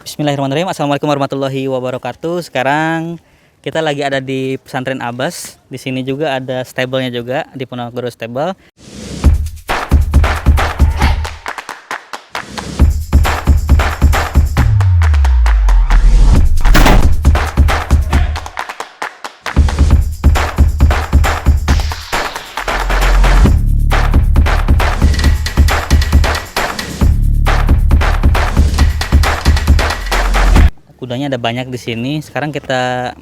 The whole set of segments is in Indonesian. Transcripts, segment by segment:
Bismillahirrahmanirrahim. Assalamualaikum warahmatullahi wabarakatuh. Sekarang kita lagi ada di pesantren Abbas. Di sini juga ada stable-nya juga di Ponorogo Stable. Kudanya ada banyak di sini. Sekarang kita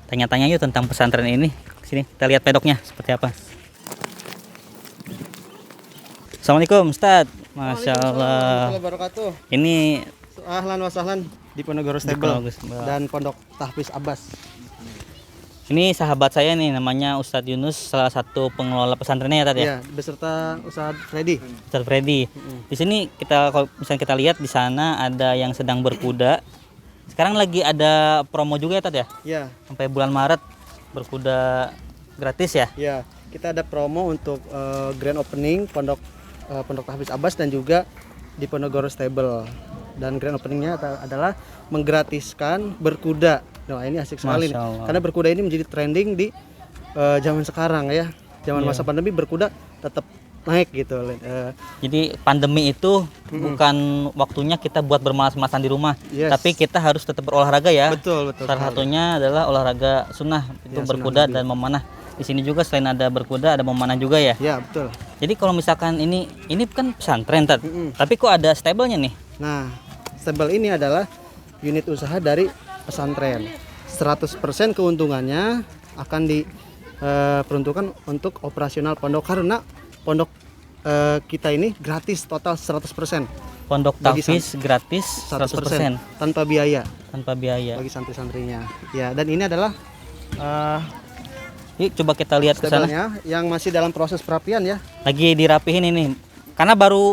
tanya-tanya yuk tentang pesantren ini. Sini kita lihat pedoknya seperti apa. Assalamualaikum Ustadz. Masya Allah. Ini Ahlan wa sahlan di Ponorogo Stable dan Pondok Tahfiz Abbas. Ini sahabat saya nih, namanya Ustadz Yunus, salah satu pengelola pesantrennya ya Tad ya? Iya, beserta Ustadz Freddy. Ustadz Freddy. Di sini kalau misalnya kita lihat di sana ada yang sedang berkuda. Sekarang lagi ada promo juga ya Tad ya? Iya. Sampai bulan Maret berkuda gratis ya? Iya, kita ada promo untuk grand opening Pondok Tahfiz Abbas dan juga di Ponorogo Stable. Dan grand openingnya adalah menggratiskan berkuda. Nah, ini asik sekali nih. Karena berkuda ini menjadi trending di zaman sekarang ya. Zaman masa pandemi berkuda tetap naik gitu. Jadi pandemi itu bukan waktunya kita buat bermalas-malasan di rumah, tapi kita harus tetap berolahraga ya. Betul. Salah satunya adalah olahraga sunnah itu berkuda dan memanah. Di sini juga selain ada berkuda ada memanah juga ya. Iya, betul. Jadi kalau misalkan ini kan pesantren Tad, tapi kok ada stable-nya nih? Nah, stable ini adalah unit usaha dari pesantren. 100% keuntungannya akan diperuntukkan untuk operasional pondok karena pondok kita ini gratis total 100%. Pondok Tahfiz gratis 100% tanpa biaya. Tanpa biaya bagi santri-santrinya. Ya, dan ini adalah yuk coba kita lihat ke sana. Yang masih dalam proses perapian ya. Lagi dirapihin ini. Karena baru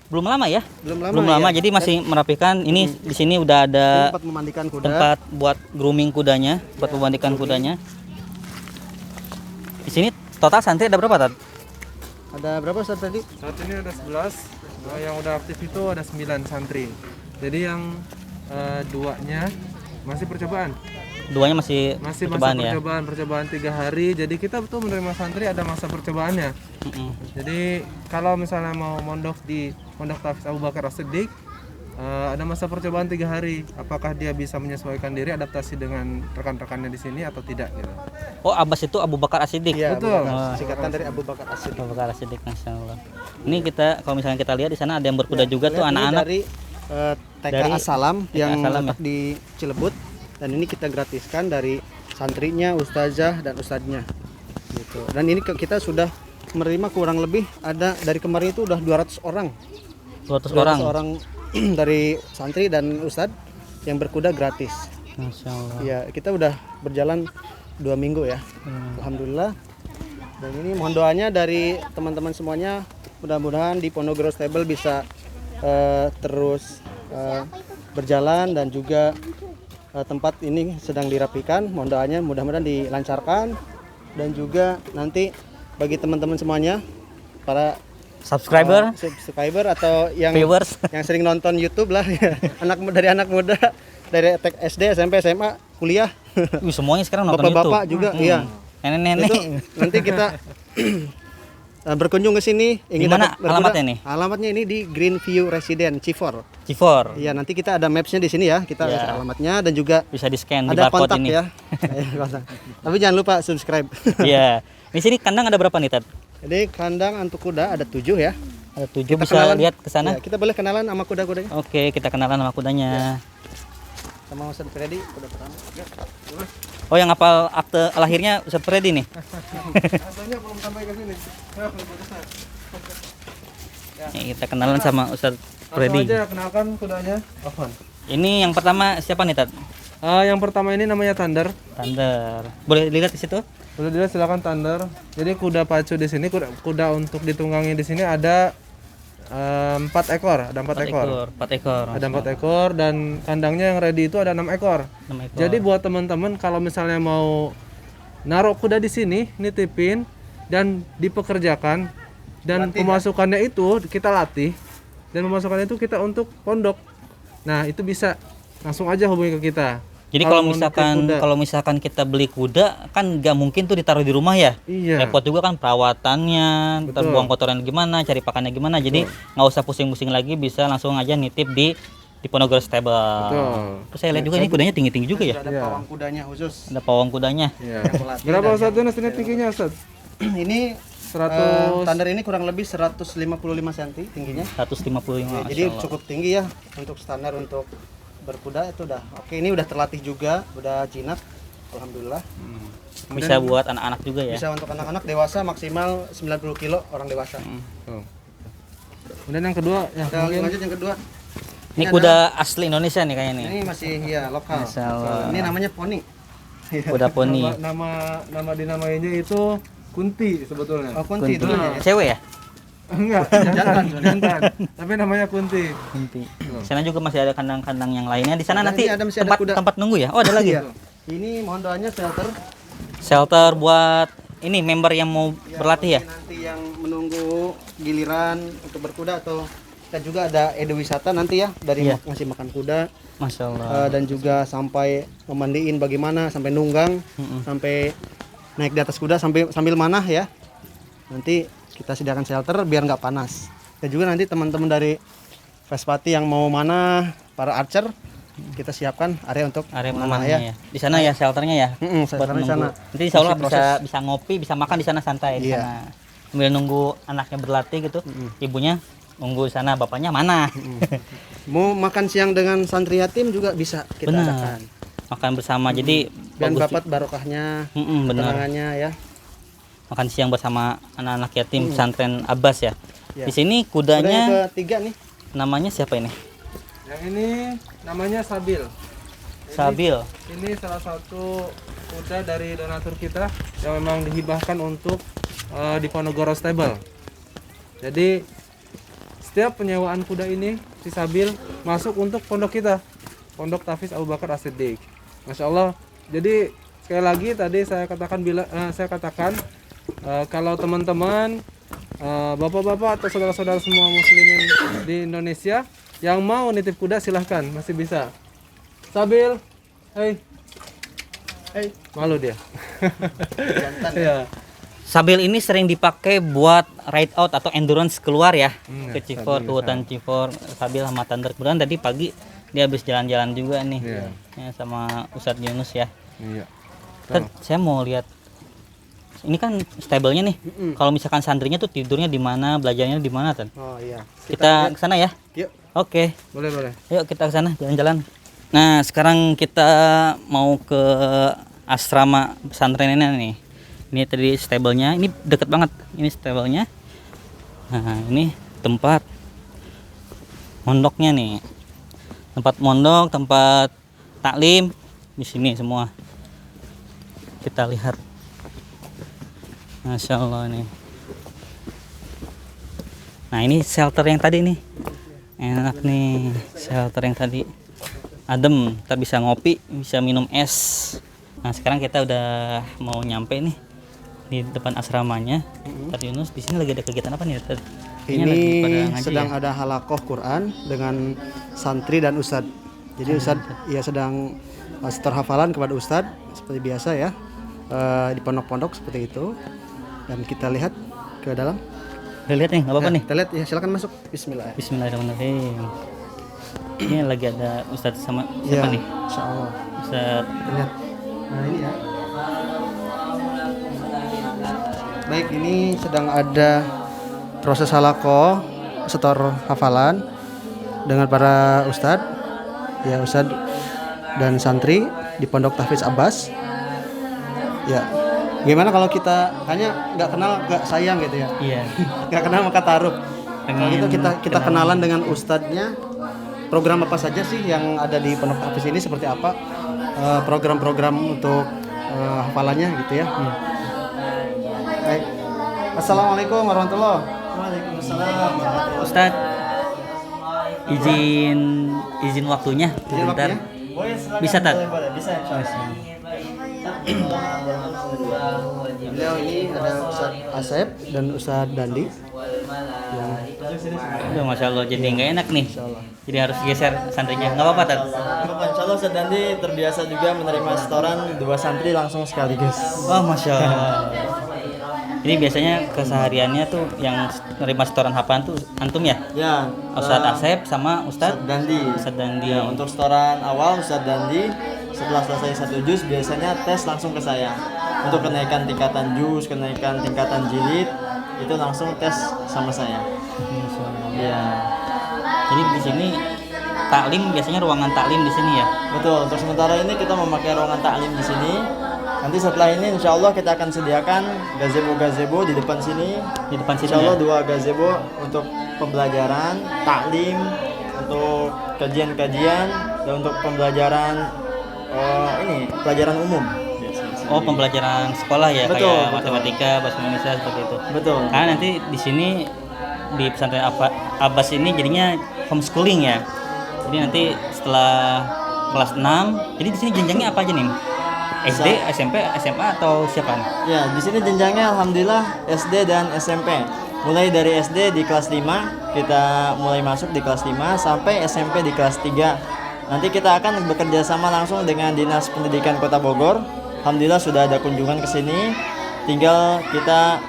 belum lama ya? Belum lama ya. Jadi masih merapikan. Ini di sini udah ada tempat memandikan kuda. Tempat buat grooming kudanya, buat memandikan kudanya. Di sini total santri ada berapa, Tad? Ada berapa Ustaz tadi? Saat ini ada 11. Yang udah aktif itu ada 9 santri. Jadi yang duanya masih percobaan. Duanya masih percobaan ya? Percobaan 3 hari. Jadi kita betul menerima santri ada masa percobaannya. Jadi kalau misalnya mau mondok di Pondok Tahfiz Abu Bakar As-Siddiq, ada masa percobaan 3 hari. Apakah dia bisa menyesuaikan diri, adaptasi dengan rekan-rekannya di sini atau tidak gitu. Oh, Abbas itu Abu Bakar As-Siddiq. Ya, betul. Singkatan dari Abu Bakar As-Siddiq. Abu Bakar As-Siddiq, Masya Allah. Ini kalau misalnya kita lihat di sana ada yang berkuda juga tuh anak-anak dari TK As-Salam yang letak di Cilebut, dan ini kita gratiskan dari santrinya, ustazah dan ustadznya gitu. Dan ini kita sudah menerima kurang lebih ada dari kemarin itu udah 200 orang. 200 orang dari santri dan ustadz yang berkuda gratis. Masya Allah. Ya, kita udah berjalan 2 minggu ya. Alhamdulillah. Dan ini mohon doanya dari teman-teman semuanya, mudah-mudahan di Ponorogo Stable bisa terus berjalan, dan juga tempat ini sedang dirapikan. Mohon doanya mudah-mudahan dilancarkan, dan juga nanti bagi teman-teman semuanya, para subscriber atau yang viewers yang sering nonton YouTube lah ya. anak muda dari SD, SMP, SMA, kuliah. Semuanya sekarang nonton Bapak-bapak YouTube. juga, iya. Nenek-nenek. Nanti kita berkunjung ke sini. Di mana alamatnya nih? Alamatnya ini di Greenview Residence Cifor. Iya, nanti kita ada mapsnya di sini ya. Kita alamatnya, dan juga bisa di-scan di ada barcode kontak ini. Ya. Tapi jangan lupa subscribe. Iya. Di sini kandang ada berapa nih, Tad? Jadi kandang untuk kuda ada 7 ya. Ada 7, bisa lihat ke sana. Ya, kita boleh kenalan sama kuda-kudanya. Oke, kita kenalan sama kudanya. Sama Ustadz Freddy, kuda pertama. Oh, yang hafal akte lahirnya Ustadz Freddy nih. Asalnya belum sampai ke sini. Ya, kita kenalan sama Ustadz Freddy. Langsung aja kenalkan kudanya. Afwan. Ini yang pertama siapa nih, Tad? Yang pertama ini namanya Thunder. Boleh dilihat di situ? Boleh dilihat, silakan Thunder. Jadi kuda pacu di sini, kuda untuk ditunggangi di sini ada 4 ekor, ada 4 ekor. 4 ekor. Ada 4 ekor, dan kandangnya yang ready itu ada 6 ekor. 6 ekor. Jadi buat teman-teman kalau misalnya mau naruh kuda di sini, nitipin dan dipekerjakan, dan pemasukannya itu kita latih, dan pemasukannya itu kita untuk pondok. Nah, itu bisa langsung aja hubungi ke kita. Jadi kalau misalkan kita beli kuda kan nggak mungkin tuh ditaruh di rumah ya. Iya. Repot juga kan perawatannya, ntar Betul. buang kotoran gimana, cari pakannya gimana. Jadi nggak usah pusing-pusing lagi, bisa langsung aja nitip di Ponorogo Stable. Betul. Terus saya lihat juga ini kudanya tinggi-tinggi juga ya. Ada Iya. pawang kudanya khusus. Ada pawang kudanya. Iya. Yang pelatih Berapa dan Ustaz Yunus ini tingginya Ustaz? ini 100 standar ini kurang lebih 155 cm tingginya. 155. Jadi cukup tinggi ya untuk standar untuk berkuda itu udah oke. Ini udah terlatih juga, udah jinak, alhamdulillah. Bisa buat anak-anak juga ya. Bisa untuk anak-anak dewasa maksimal 90 kilo orang dewasa. Tuh. Kemudian yang kedua ya Kita mungkin lanjut yang kedua. Ini kuda asli Indonesia nih kayaknya nih. Ini masih ya lokal. Masya Allah. Ini namanya poni. Kuda poni. nama dinamainya itu Kunti sebetulnya. Oh, kunti Kunti. dulunya ya. Cewek ya? Enggak, jantan. Tapi namanya Kunti. Kunti. Di sana juga masih ada kandang-kandang yang lainnya. Di sana Nah, nanti ini masih ada kuda. tempat nunggu ya? Oh, ada lagi. Iya. Ini mohon doanya shelter. Shelter buat ini member yang mau berlatih ya? Ini nanti yang menunggu giliran untuk berkuda atau kita juga ada edu-wisata nanti ya dari Iya. ngasih makan kuda Masya Allah. dan juga sampai memandiin bagaimana sampai nunggang sampai naik di atas kuda sambil manah ya. Nanti kita sediakan shelter biar nggak panas. Dan juga nanti teman-teman dari Vespati yang mau manah, para archer kita siapkan area untuk Area manah pemanahnya ya. Di sana ya shelternya ya. Buat shelternya di sana. Nanti insya Allah Masih proses. bisa ngopi, bisa makan di sana santai di Iya. sana. Sambil nunggu anaknya berlatih gitu. Ibunya nunggu sana, bapaknya mana? Mau makan siang dengan santri yatim juga bisa kita Benar. adakan. Makan bersama. Jadi Dan bagus. dapat barokahnya, Benar. ketenangannya ya. Makan siang bersama anak-anak yatim pesantren Abbas ya. Ya. Di sini Kuda kudanya yang ketiga nih. namanya siapa ini? Yang ini namanya Sabil. Sabil. Ini salah satu kuda dari donatur kita yang memang dihibahkan untuk di Ponorogo Stable. Jadi setiap penyewaan kuda ini si Sabil masuk untuk pondok kita, Pondok Tafiz Abu Bakar As-Siddiq. Masya Allah. Jadi sekali lagi tadi saya katakan kalau teman-teman bapak-bapak atau saudara-saudara semua muslimin di Indonesia yang mau nitip kuda silahkan, masih bisa. Sabil, hey, malu dia. Ya. Sabil ini sering dipakai buat ride out atau endurance keluar ya. Ke Cifor, ke Sabil, hutan Cifor. Sabil sama Thunder. Kemudian tadi pagi dia habis jalan-jalan juga nih. Iya. Ya, sama Ustadz Yunus ya. Iya. Tad, saya mau lihat. Ini kan stable-nya nih. Kalau misalkan santrinya tuh tidurnya di mana, belajarnya di mana, Tad? Oh iya. Kita ke sana ya. Yuk. Oke. Boleh. Yuk kita ke sana jalan-jalan. Nah, sekarang kita mau ke asrama pesantren ini nih. Ini tadi stable-nya. Ini deket banget. Ini stable-nya. Nah, ini tempat mondoknya nih. Tempat mondok, tempat taklim di sini semua. Kita lihat. Masya Allah nih. Nah, ini shelter yang tadi nih. Enak nih shelter yang tadi. Adem, kita bisa ngopi, bisa minum es. Nah, sekarang kita udah mau nyampe nih di depan asramanya. Tadi Yunus, di sini lagi ada kegiatan apa nih? Tad? Kayaknya lagi pada Ini ngaji sedang ya? ada halakoh Quran dengan santri dan ustadz. Jadi ustadz ya sedang setor hafalan kepada ustadz seperti biasa ya. Di pondok-pondok seperti itu. Dan kita lihat ke dalam. Udah lihat nih, nggak apa-apa Ya, nih. kita lihat ya, silakan masuk. Bismillah. Bismillahirrahmanirrahim. Ini lagi ada Ustadz sama siapa Ya, nih? insyaallah. Ustadz. Lihat. Nah, ini ya. Baik, ini sedang ada proses halakoh setor hafalan dengan para ustadz, ya ustadz dan santri di Pondok Tafiz Abbas. Ya, gimana kalau kita hanya nggak kenal, nggak sayang gitu ya? Iya. Nggak kenal maka taruh. Kalau Pengen gitu kita kenalan dengan ustadznya. Program apa saja sih yang ada di Pondok Tafiz ini, seperti apa program-program untuk hafalannya gitu ya? Baik. Assalamualaikum warahmatullahi wabarakatuh. Ustadz, izin waktunya sebentar. Bisa Tad? Beliau ini ada Ustadz Asep dan Ustadz Dandi yang Aduh, Masya Allah, jadi nggak enak nih. Jadi harus geser santrinya. Nggak apa-apa, Tat? Insya Allah Ustadz Dandi terbiasa juga menerima setoran 2 santri langsung sekaligus. Oh, Masya Allah. Ini biasanya kesehariannya tuh yang nerima setoran hafal tuh antum ya? Ya, Ustadz Asep sama Ustadz Ustadz Dandi. Dandi. Ya, untuk setoran awal Ustadz Dandi setelah selesai 1 juz biasanya tes langsung ke saya. Untuk kenaikan tingkatan juz, kenaikan tingkatan jilid itu langsung tes sama saya. Ya, Jadi di sini taklim biasanya ruangan taklim di sini ya. betul. Untuk sementara ini kita memakai ruangan taklim di sini. Nanti setelah ini insya Allah kita akan sediakan gazebo di depan sini. Di depan sini. Insya Allah Ya? 2 gazebo untuk pembelajaran, taklim, untuk kajian-kajian, dan untuk pembelajaran pelajaran umum. Oh, pembelajaran sekolah ya, Betul, kayak betul. matematika, bahasa Indonesia seperti itu. Betul. Karena nanti di sini di pesantren Abbas ini jadinya homeschooling ya. Jadi nanti setelah kelas 6, jadi di sini jenjangnya apa aja nih? SD, SMP, SMA atau siapa nih? Ya, di sini jenjangnya alhamdulillah SD dan SMP. Mulai dari SD di kelas 5, kita mulai masuk di kelas 5 sampai SMP di kelas 3. Nanti kita akan bekerja sama langsung dengan Dinas Pendidikan Kota Bogor. Alhamdulillah sudah ada kunjungan ke sini. Tinggal kita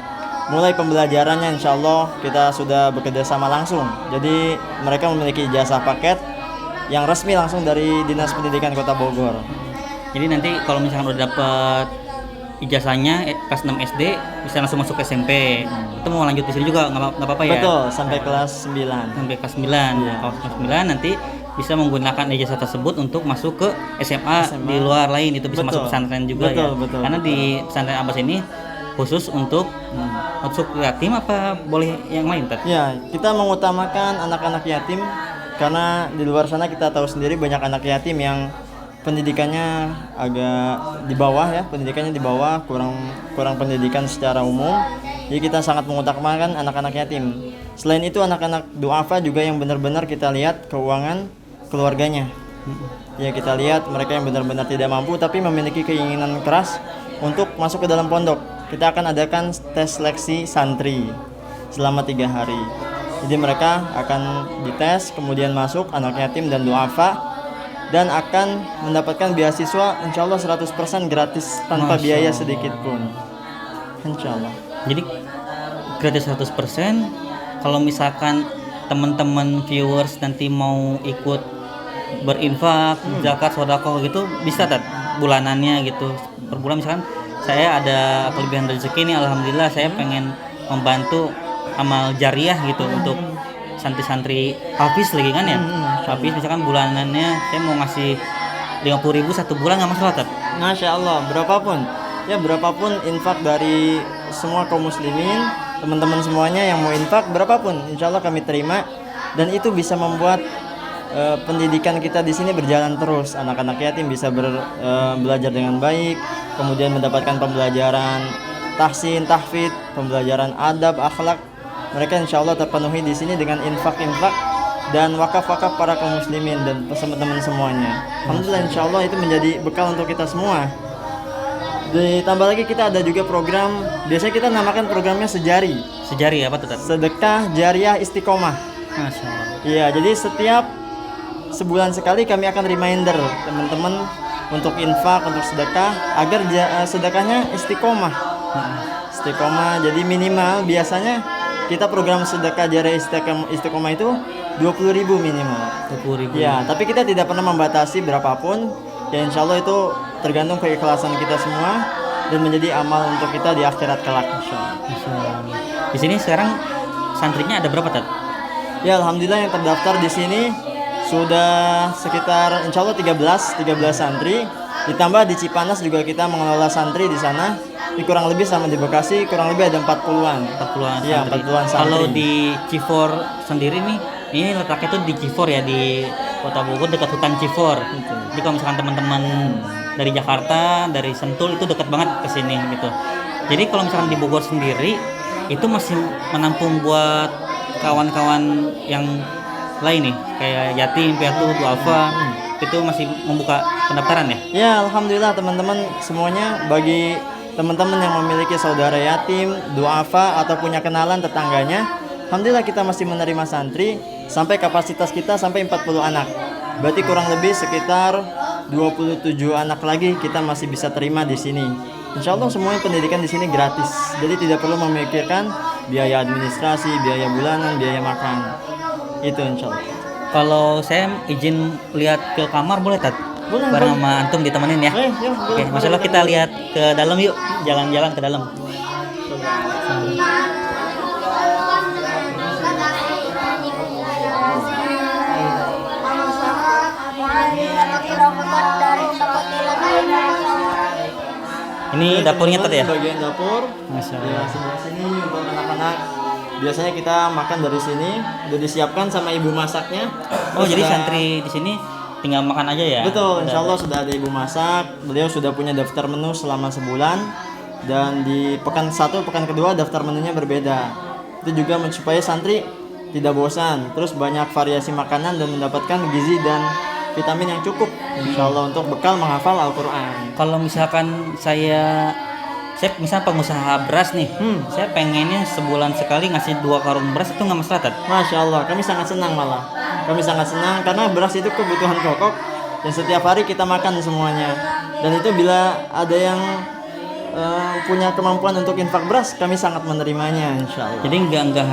mulai pembelajarannya, insya Allah kita sudah bekerja sama langsung. Jadi mereka memiliki ijazah paket yang resmi langsung dari Dinas Pendidikan Kota Bogor. Jadi nanti kalau misalkan udah dapet ijazahnya kelas 6 SD bisa langsung masuk ke SMP. Itu mau lanjut di sini juga nggak apa-apa ya? Betul, sampai kelas 9. Sampai kelas 9. Kalau kelas 9 nanti bisa menggunakan ijazah tersebut untuk masuk ke SMA, di luar lain, itu bisa Betul. masuk pesantren juga Betul, ya. betul. Karena di pesantren Abbas ini khusus untuk masuk yatim apa boleh yang lain, Tat? Ya, kita mengutamakan anak-anak yatim karena di luar sana kita tahu sendiri banyak anak yatim yang pendidikannya agak di bawah ya, pendidikannya di bawah, kurang pendidikan secara umum. Jadi kita sangat mengutamakan anak-anak yatim. Selain itu anak-anak duafa juga yang benar-benar kita lihat keuangan keluarganya. Ya, kita lihat mereka yang benar-benar tidak mampu tapi memiliki keinginan keras untuk masuk ke dalam pondok. Kita akan adakan tes seleksi santri selama 3 hari. Jadi mereka akan dites, kemudian masuk anak yatim dan duafa, dan akan mendapatkan beasiswa insya Allah 100% gratis tanpa Masya biaya Allah. sedikit pun. Insya Allah. Jadi gratis 100%. Kalau misalkan teman-teman viewers nanti mau ikut berinfak, zakat, sedekah gitu bisa, Tat? Bulanannya gitu. Per bulan misalkan saya ada kelebihan rezeki nih, alhamdulillah saya pengen membantu amal jariah gitu untuk santri-santri Hafiz lagi kan ya. Hafiz misalkan bulanannya saya mau ngasih 50.000 1 bulan nggak masalah, Tat? Masya Allah, berapapun infak dari semua kaum muslimin, teman-teman semuanya yang mau infak berapapun, insya Allah kami terima, dan itu bisa membuat pendidikan kita di sini berjalan terus. Anak-anak yatim bisa belajar dengan baik, kemudian mendapatkan pembelajaran tahsin, tahfidz, pembelajaran adab, akhlak. Mereka insya Allah terpenuhi di sini dengan infak-infak dan wakaf-wakaf para kaum muslimin dan teman-teman semuanya. Alhamdulillah, insya Allah itu menjadi bekal untuk kita semua. Ditambah lagi kita ada juga program, biasanya kita namakan programnya Sejari, Sejari apa tuh, Tat? Sedekah Jariah Istiqomah. Masya Allah. Iya, jadi setiap sebulan sekali kami akan reminder teman-teman untuk infak, untuk sedekah agar sedekahnya istiqomah. Istiqomah, jadi minimal biasanya kita program sedekah jariah istiqomah itu 20.000 minimal. 20.000. Ya, tapi kita tidak pernah membatasi berapapun. Ya insya Allah itu tergantung keikhlasan kita semua dan menjadi amal untuk kita di akhirat kelak, insya Allah. Masya Allah. Di sini sekarang santrinya ada berapa, Tat? Ya alhamdulillah yang terdaftar di sini sudah sekitar insya Allah 13 santri. Ditambah di Cipanas juga kita mengelola santri di sana. Ini kurang lebih sama di Bekasi, kurang lebih ada 40-an. 40-an Iya, santri. 40-an santri. Kalau di Cifor sendiri nih, ini letaknya tuh di Cifor ya, di Kota Bogor dekat hutan Cifor. Jadi kalau misalkan teman-teman dari Jakarta, dari Sentul itu dekat banget ke sini gitu. Jadi kalau misalkan di Bogor sendiri itu masih menampung buat kawan-kawan yang lain nih, kayak yatim, piatu, duafa, itu masih membuka pendaftaran ya? Ya alhamdulillah teman-teman semuanya, bagi teman-teman yang memiliki saudara yatim, duafa atau punya kenalan tetangganya, Alhamdulillah kita masih menerima santri sampai kapasitas kita sampai 40 anak. Berarti kurang lebih sekitar 27 anak lagi kita masih bisa terima di sini. Insya Allah semuanya pendidikan di sini gratis. Jadi tidak perlu memikirkan biaya administrasi, biaya bulanan, biaya makan. Itu insya Allah. Kalau saya izin lihat ke kamar boleh Tat? Boleh, Bareng boleh. sama antum ditemenin ya. Ya, Oke, Masya Allah kita lihat ke dalam yuk, jalan-jalan ke dalam. Ini dapurnya Tat ya? Bagian dapur. Masya Ya, Allah. sebelah sini untuk anak-anak. Biasanya kita makan dari sini, udah disiapkan sama ibu masaknya. Oh Terus jadi sudah- santri di sini tinggal makan aja ya? Betul, insya Udah Allah sudah ada ibu masak. Beliau sudah punya daftar menu selama sebulan. Dan di pekan 1, pekan kedua daftar menunya berbeda. Itu juga supaya santri tidak bosan. Terus banyak variasi makanan dan mendapatkan gizi dan vitamin yang cukup. Insya Allah untuk bekal menghafal Al-Quran. Kalau misalkan saya misal pengusaha beras nih, saya pengennya sebulan sekali ngasih 2 karung beras itu nggak masalah Tat? Masya Allah, kami sangat senang malah. Kami sangat senang karena beras itu kebutuhan pokok dan setiap hari kita makan semuanya. Dan itu bila ada yang punya kemampuan untuk infak beras, kami sangat menerimanya, insya Allah. Jadi nggak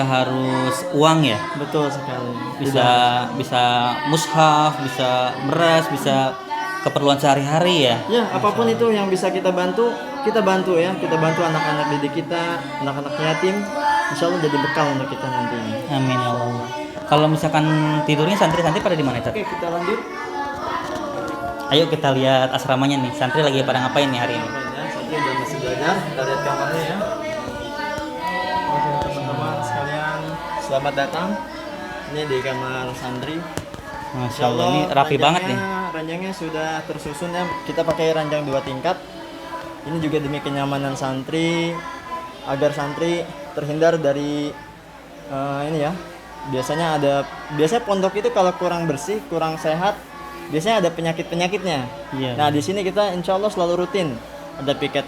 harus uang ya? Betul sekali. Bisa mushaf, bisa beras, bisa keperluan sehari-hari ya. Ya, apapun itu yang bisa kita bantu ya. Kita bantu anak-anak didik kita, anak-anak yatim. Insya Allah jadi bekal untuk kita nantinya. Amin ya Allah. Kalau misalkan tidurnya santri-santri pada di mana Tat? Oke, kita lanjut. Ayo kita lihat asramanya nih. Santri lagi pada ngapain nih hari ini? Santri udah masih belajar. Kita lihat kamarnya ya. Oke, teman-teman sekalian, selamat datang. Ini di kamar santri. Masya Allah ini rapi banget nih. Ranjangnya sudah tersusun ya. Kita pakai ranjang 2 tingkat. Ini juga demi kenyamanan santri agar santri terhindar dari ini ya. Biasanya pondok itu kalau kurang bersih, kurang sehat, biasanya ada penyakit-penyakitnya. Iya. Nah, di sini kita insya Allah selalu rutin. Ada piket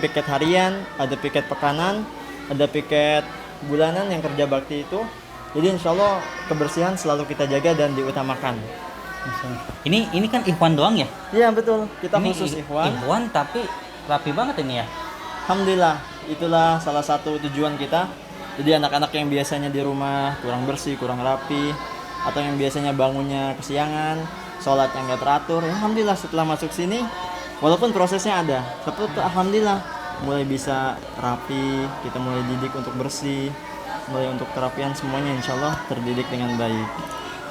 piket harian, ada piket pekanan, ada piket bulanan yang kerja bakti itu. Jadi insya Allah kebersihan selalu kita jaga dan diutamakan. Masya Allah. Ini kan ikhwan doang ya? Iya betul, kita Ini khusus ikhwan. Ikhwan tapi rapi banget ini ya. Alhamdulillah, itulah salah satu tujuan kita. Jadi anak-anak yang biasanya di rumah kurang bersih, kurang rapi, atau yang biasanya bangunnya kesiangan, sholat yang gak teratur, ya alhamdulillah setelah masuk sini, walaupun prosesnya ada, tapi alhamdulillah mulai bisa rapi, kita mulai didik untuk bersih, mulai untuk kerapian semuanya insya Allah terdidik dengan baik.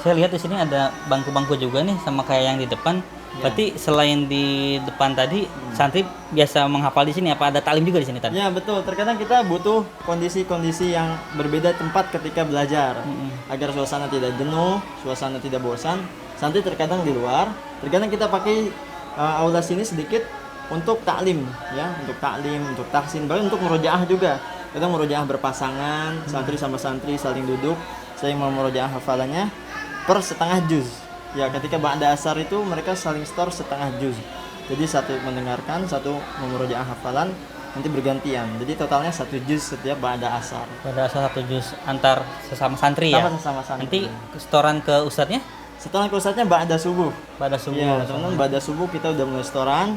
Saya lihat di sini ada bangku-bangku juga nih sama kayak yang di depan. Berarti selain di depan tadi santri biasa menghafal di sini apa ada taklim juga di sini tadi? Ya betul, terkadang kita butuh kondisi-kondisi yang berbeda tempat ketika belajar agar suasana tidak jenuh, suasana tidak bosan. Santri terkadang di luar, terkadang kita pakai aula sini sedikit untuk taklim ya, untuk taklim, untuk tahsin, bahkan untuk murojaah juga. Kadang murojaah berpasangan, santri sama santri saling duduk, saling memurojaah hafalannya per setengah juz. Ya, ketika ba'da asar itu mereka saling store setengah juz. Jadi satu mendengarkan, satu memurojaah hafalan, nanti bergantian. Jadi totalnya 1 juz setiap ba'da asar. Pada salah satu juz antar sesama santri ya. Sama santri. Nanti setoran ke ustadznya Setelah pusatnya ba'da subuh. pada subuh. Ya, teman-teman, ba'da subuh kita udah mulai setoran.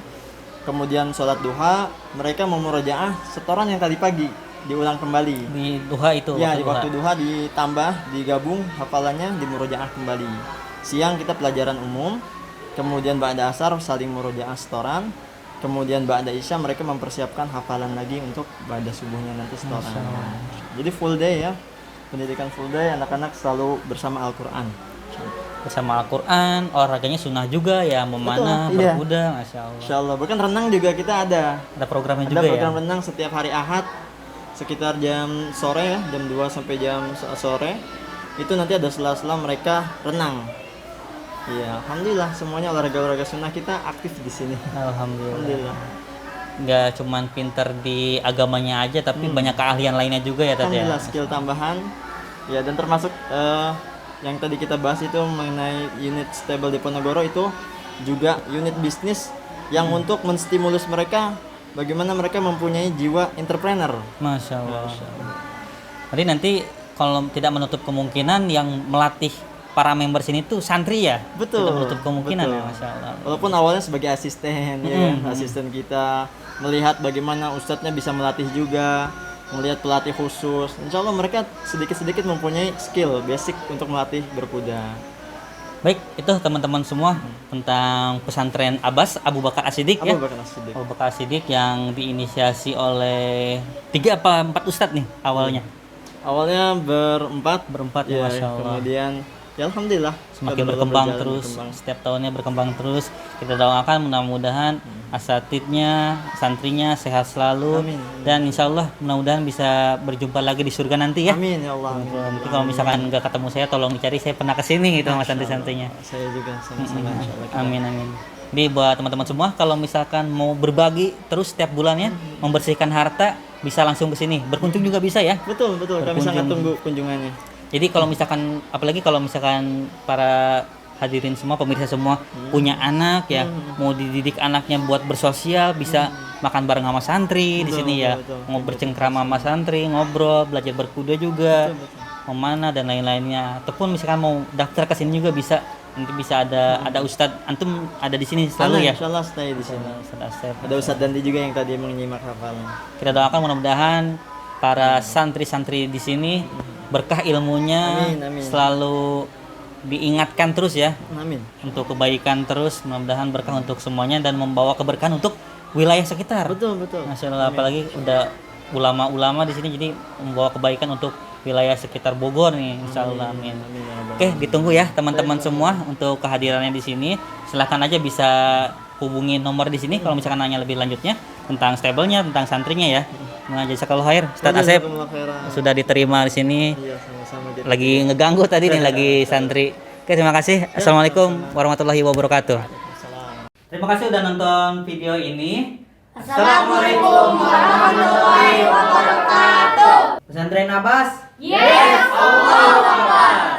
Kemudian sholat duha, mereka memurojaah setoran yang tadi pagi diulang kembali. Di duha itu. Ya, di waktu duha ditambah, digabung hafalannya, dimurojaah kembali. Siang kita pelajaran umum, kemudian ba'da asar saling murojaah setoran, kemudian ba'da isya mereka mempersiapkan hafalan lagi untuk ba'da subuhnya nanti setoran. Jadi full day ya, pendidikan full day, anak-anak selalu bersama Al-Quran. Bersama Al-Quran, olahraganya sunnah juga ya, memanah, Betul, iya. berkuda, Masya Allah. Insya Allah, bahkan renang juga kita ada. Ada programnya Ada juga program ya. renang setiap hari Ahad sekitar jam sore ya, jam 2 sampai jam sore. Itu nanti ada sela-sela mereka renang. Iya, alhamdulillah semuanya olahraga-olahraga sunnah kita aktif di sini. Alhamdulillah. Alhamdulillah. Nggak cuman pinter di agamanya aja, tapi banyak keahlian lainnya juga ya Tat ya. Alhamdulillah skill tambahan. Ya, dan termasuk yang tadi kita bahas itu mengenai unit stable di Ponorogo itu juga unit bisnis yang untuk menstimulus mereka bagaimana mereka mempunyai jiwa entrepreneur. Masya Allah. Jadi nanti kalau tidak menutup kemungkinan yang melatih para member sini tuh santri ya? Betul. Tidak menutup kemungkinan betul. ya, Masya Allah. Walaupun awalnya sebagai asisten, ya kan? Asisten kita melihat bagaimana ustadznya bisa melatih juga, melihat pelatih khusus. Insya Allah mereka sedikit-sedikit mempunyai skill basic untuk melatih berkuda. Baik, itu teman-teman semua tentang pesantren Abbas Abu Bakar As-Siddiq ya. Abu Bakar As-Siddiq. Abu Bakar As-Siddiq yang diinisiasi oleh 3 apa 4 ustadz nih awalnya. Awalnya berempat, Berempat ya, ya, Masya Allah. kemudian ya alhamdulillah Semakin pada berkembang berjalan, terus, berkembang. setiap tahunnya berkembang terus. Kita doakan mudah-mudahan asatidnya, santrinya sehat selalu. Amin. Dan insya Allah mudah-mudahan bisa berjumpa lagi di surga nanti ya. Amin ya Allah. Nanti kalau misalkan nggak ketemu saya, tolong dicari, saya pernah kesini gitu sama santri-santrinya. Saya juga sama-sama insya Allah. Amin amin. Jadi buat teman-teman semua, kalau misalkan mau berbagi terus setiap bulannya, membersihkan harta, bisa langsung ke sini. Berkunjung juga bisa ya. Betul, betul. Kami Berkunjung. sangat tunggu kunjungannya. Jadi kalau misalkan, apalagi kalau misalkan para hadirin semua, pemirsa semua punya anak ya, mau dididik anaknya buat bersosial, bisa makan bareng sama santri di Betul, sini ya. betul, betul. Mau bercengkrama sama santri, ngobrol, belajar berkuda juga, memanah dan lain-lainnya. Ataupun misalkan mau daftar ke sini juga bisa. Nanti bisa ada ustadz, antum ada di sini selalu ya. Insya Allah stay di sini. Ustadz Asep. Ada Ustadz Dandi juga yang tadi menyimak hafalan. Kita doakan mudah-mudahan para santri-santri di sini berkah ilmunya, Amin, amin. selalu diingatkan terus ya Amin. untuk kebaikan terus, mudah-mudahan berkah untuk semuanya dan membawa keberkahan untuk wilayah sekitar. Betul, betul. Masya Allah, apalagi udah ulama-ulama di sini, jadi membawa kebaikan untuk wilayah sekitar Bogor nih, insya Allah, amin. Oke, ditunggu ya teman-teman semua untuk kehadirannya di sini. Silahkan aja bisa hubungi nomor di sini kalau misalkan nanya lebih lanjutnya tentang stablenya, tentang santrinya ya. Nah, jazakallahu khair, Ustadz Asep sudah diterima di sini. Iya, sama-sama. Lagi ngeganggu tadi nih, lagi santri. Oke, terima kasih. Assalamualaikum warahmatullahi wabarakatuh. Terima kasih udah nonton video ini. Assalamualaikum warahmatullahi wabarakatuh. Pesantren Abbas. Yes, Allah Akbar.